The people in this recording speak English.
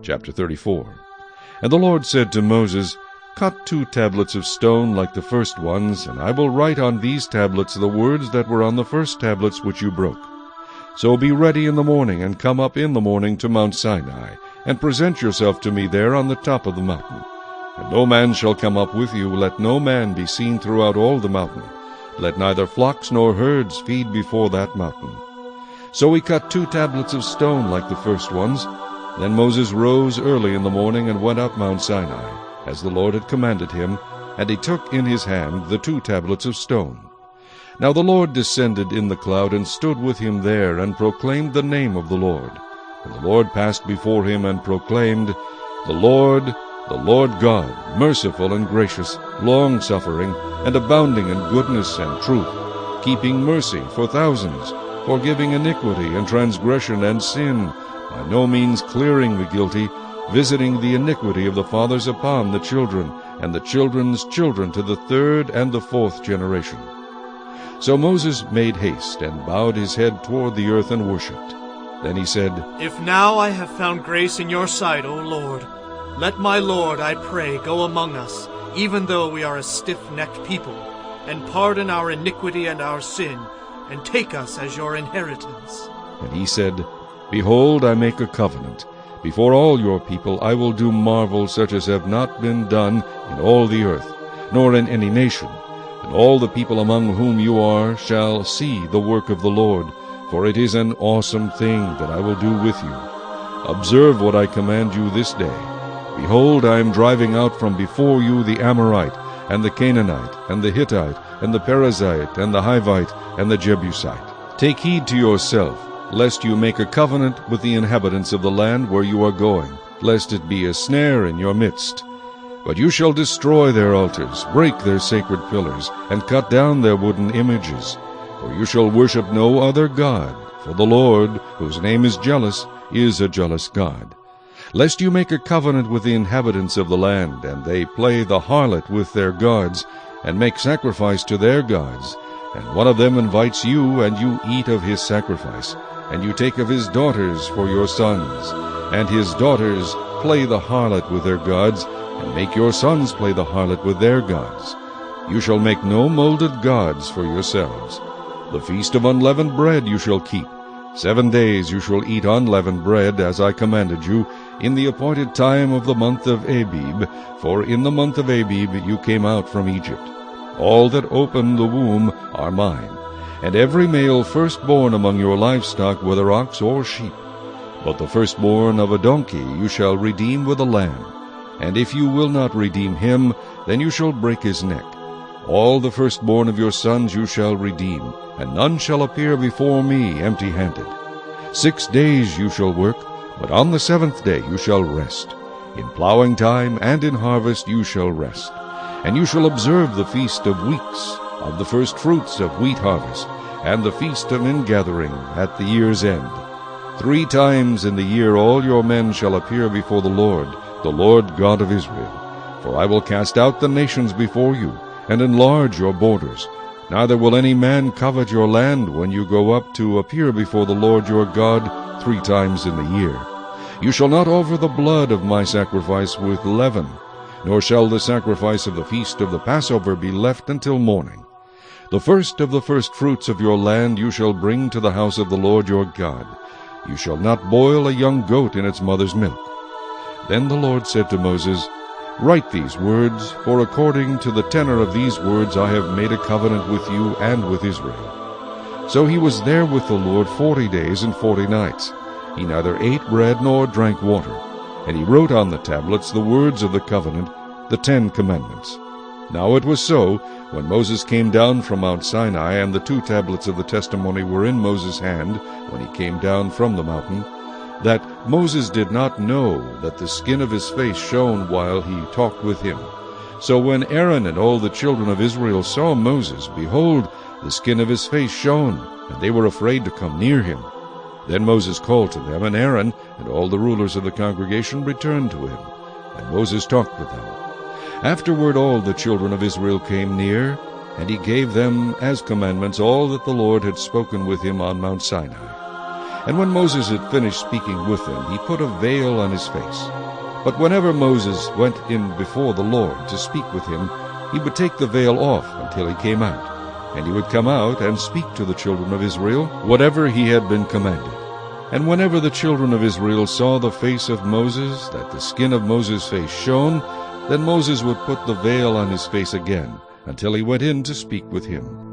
Chapter 34. And the Lord said to Moses, Cut 2 tablets of stone like the first ones, and I will write on these tablets the words that were on the first tablets which you broke. So be ready in the morning, and come up in the morning to Mount Sinai, and present yourself to me there on the top of the mountain. And no man shall come up with you, let no man be seen throughout all the mountain. Let neither flocks nor herds feed before that mountain. So he cut 2 tablets of stone like the first ones. Then Moses rose early in the morning and went up Mount Sinai, as the Lord had commanded him, and he took in his hand the 2 tablets of stone. Now the Lord descended in the cloud and stood with him there, and proclaimed the name of the Lord. And the Lord passed before him and proclaimed, The Lord God, merciful and gracious, long-suffering, and abounding in goodness and truth, keeping mercy for thousands, forgiving iniquity and transgression and sin, by no means clearing the guilty, visiting the iniquity of the fathers upon the children, and the children's children to the 3rd and the 4th generation. So Moses made haste, and bowed his head toward the earth, and worshipped. Then he said, If now I have found grace in your sight, O Lord, let my Lord, I pray, go among us, even though we are a stiff-necked people, and pardon our iniquity and our sin, and take us as your inheritance. And he said, Behold, I make a covenant. Before all your people I will do marvels such as have not been done in all the earth, nor in any nation. And all the people among whom you are shall see the work of the Lord, for it is an awesome thing that I will do with you. Observe what I command you this day. Behold, I am driving out from before you the Amorite, and the Canaanite, and the Hittite, and the Perizzite, and the Hivite, and the Jebusite. Take heed to yourself, lest you make a covenant with the inhabitants of the land where you are going, lest it be a snare in your midst. But you shall destroy their altars, break their sacred pillars, and cut down their wooden images. For you shall worship no other God, for the Lord, whose name is jealous, is a jealous God. Lest you make a covenant with the inhabitants of the land, and they play the harlot with their gods, and make sacrifice to their gods, and one of them invites you, and you eat of his sacrifice, and you take of his daughters for your sons, and his daughters play the harlot with their gods, and make your sons play the harlot with their gods. You shall make no molded gods for yourselves. The feast of unleavened bread you shall keep. 7 days you shall eat unleavened bread, as I commanded you, in the appointed time of the month of Abib, for in the month of Abib you came out from Egypt. All that open the womb are mine, and every male firstborn among your livestock, whether ox or sheep. But the firstborn of a donkey you shall redeem with a lamb. And if you will not redeem him, then you shall break his neck. All the firstborn of your sons you shall redeem, and none shall appear before me empty-handed. 6 days you shall work, but on the 7th day you shall rest. In plowing time and in harvest you shall rest. And you shall observe the feast of weeks, of the first fruits of wheat harvest, and the feast of ingathering at the year's end. 3 times in the year all your men shall appear before the Lord God of Israel. For I will cast out the nations before you, and enlarge your borders. Neither will any man covet your land when you go up to appear before the Lord your God 3 times in the year. You shall not offer the blood of my sacrifice with leaven, nor shall the sacrifice of the feast of the Passover be left until morning. The first of the firstfruits of your land you shall bring to the house of the Lord your God. You shall not boil a young goat in its mother's milk. Then the Lord said to Moses, Write these words, for according to the tenor of these words I have made a covenant with you and with Israel. So he was there with the Lord 40 days and 40 nights. He neither ate bread nor drank water. And he wrote on the tablets the words of the covenant, the 10 commandments. Now it was so, when Moses came down from Mount Sinai, and the 2 tablets of the testimony were in Moses' hand, when he came down from the mountain, that Moses did not know that the skin of his face shone while he talked with him. So when Aaron and all the children of Israel saw Moses, behold, the skin of his face shone, and they were afraid to come near him. Then Moses called to them, and Aaron and all the rulers of the congregation returned to him, and Moses talked with them. Afterward all the children of Israel came near, and he gave them as commandments all that the Lord had spoken with him on Mount Sinai. And when Moses had finished speaking with them, he put a veil on his face. But whenever Moses went in before the Lord to speak with him, he would take the veil off until he came out. And he would come out and speak to the children of Israel whatever he had been commanded. And whenever the children of Israel saw the face of Moses, that the skin of Moses' face shone, then Moses would put the veil on his face again, until he went in to speak with him.